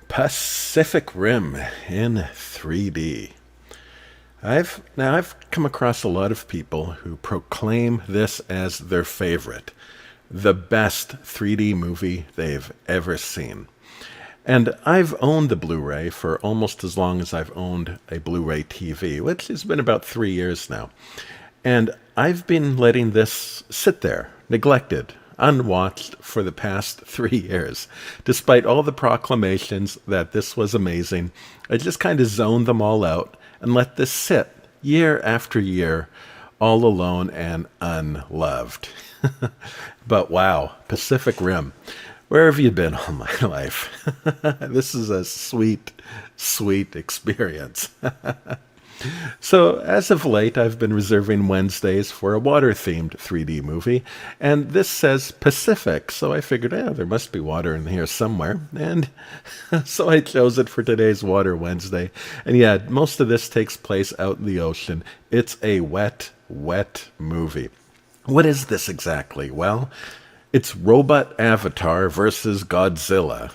Pacific Rim in 3D. I've come across a lot of people who proclaim this as their favorite, the best 3D movie they've ever seen. And I've owned the Blu-ray for almost as long as I've owned a Blu-ray TV, which has been about 3 years now. And I've been letting this sit there, neglected, unwatched for the past 3 years. Despite all the proclamations that this was amazing, I just kind of zoned them all out and let this sit year after year, all alone and unloved. But wow, Pacific Rim. Where have you been all my life? This is a sweet, sweet experience. So, as of late, I've been reserving Wednesdays for a water-themed 3D movie, and this says Pacific, so I figured, there must be water in here somewhere, and so I chose it for today's Water Wednesday. And yeah, most of this takes place out in the ocean. It's a wet, wet movie. What is this exactly? Well, it's Robot Avatar versus Godzilla.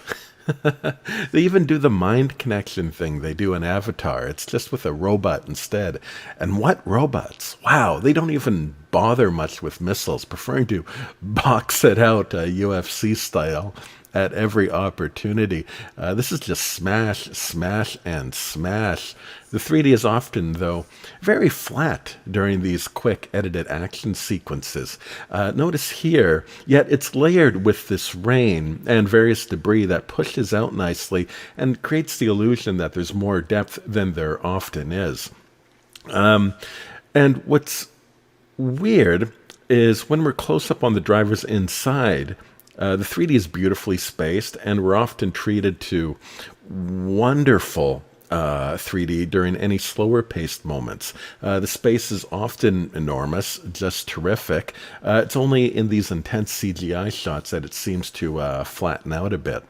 They even do the mind connection thing they do in Avatar. It's just with a robot instead. And what robots? Wow, they don't even bother much with missiles, preferring to box it out UFC style at every opportunity. This is just smash, smash, and smash. The 3D is often, though, very flat during these quick edited action sequences. Notice here, yet it's layered with this rain and various debris that pushes out nicely and creates the illusion that there's more depth than there often is. And what's weird is when we're close up on the drivers inside, the 3D is beautifully spaced, and we're often treated to wonderful 3D during any slower paced moments. The space is often enormous, just terrific. It's only in these intense CGI shots that it seems to flatten out a bit.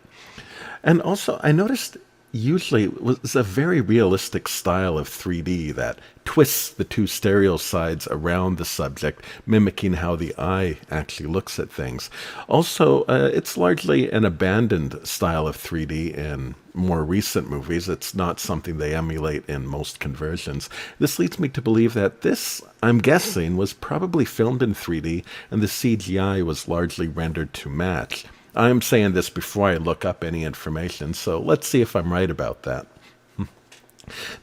And also, I noticed usually it was a very realistic style of 3D that twists the two stereo sides around the subject, mimicking how the eye actually looks at things. Also, it's largely an abandoned style of 3D in more recent movies. It's not something they emulate in most conversions. This leads me to believe that this, I'm guessing, was probably filmed in 3D and the CGI was largely rendered to match. I'm saying this before I look up any information, so let's see if I'm right about that.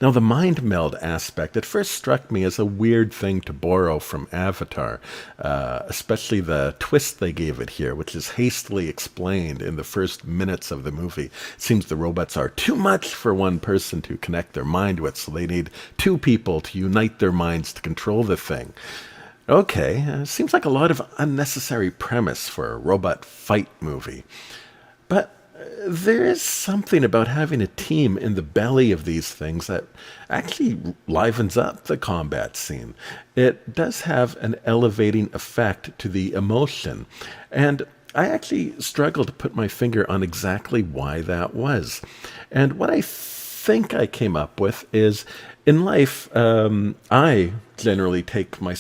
Now, the mind meld aspect at first struck me as a weird thing to borrow from Avatar, especially the twist they gave it here, which is hastily explained in the first minutes of the movie. It seems the robots are too much for one person to connect their mind with, so they need two people to unite their minds to control the thing. Okay, seems like a lot of unnecessary premise for a robot fight movie. But there is something about having a team in the belly of these things that actually livens up the combat scene. It does have an elevating effect to the emotion. And I actually struggle to put my finger on exactly why that was. And what I think I came up with is, in life, I generally take my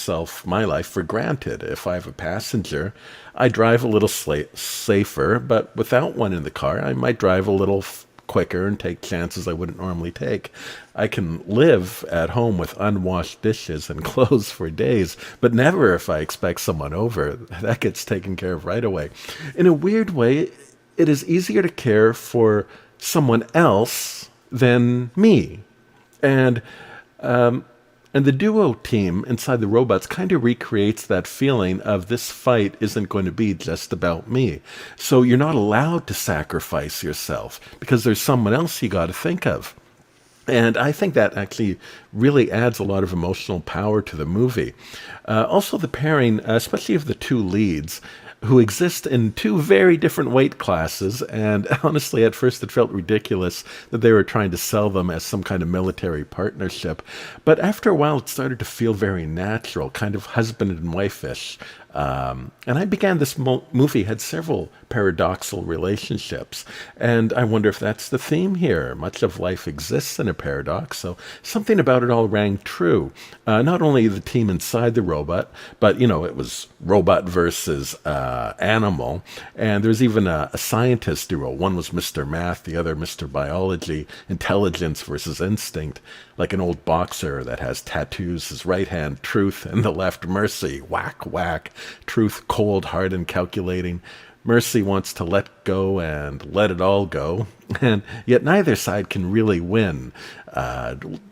life for granted. If I have a passenger, I drive a little safer, but without one in the car, I might drive a little quicker and take chances I wouldn't normally take. I can live at home with unwashed dishes and clothes for days, but never if I expect someone over. That gets taken care of right away. In a weird way, it is easier to care for someone else than me. And the duo team inside the robots kind of recreates that feeling of this fight isn't going to be just about me. So you're not allowed to sacrifice yourself because there's someone else you got to think of. And I think that actually really adds a lot of emotional power to the movie. Also, the pairing, especially of the two leads, who exist in two very different weight classes, and honestly, at first it felt ridiculous that they were trying to sell them as some kind of military partnership. But after a while, it started to feel very natural, kind of husband and wife-ish. And I began this movie had several paradoxical relationships, and I wonder if that's the theme here. Much of life exists in a paradox, so something about it all rang true. Not only the team inside the robot, but it was robot versus animal, and there's even a scientist duo. One was Mr. Math, the other Mr. Biology. Intelligence versus instinct, like an old boxer that has tattoos. His right hand, truth, and the left, mercy. Whack, whack. Truth, cold, hard, and calculating. Mercy wants to let go and let it all go, and yet neither side can really win.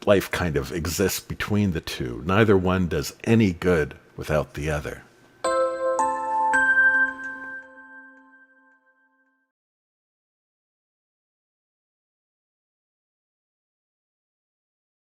Life kind of exists between the two. Neither one does any good without the other.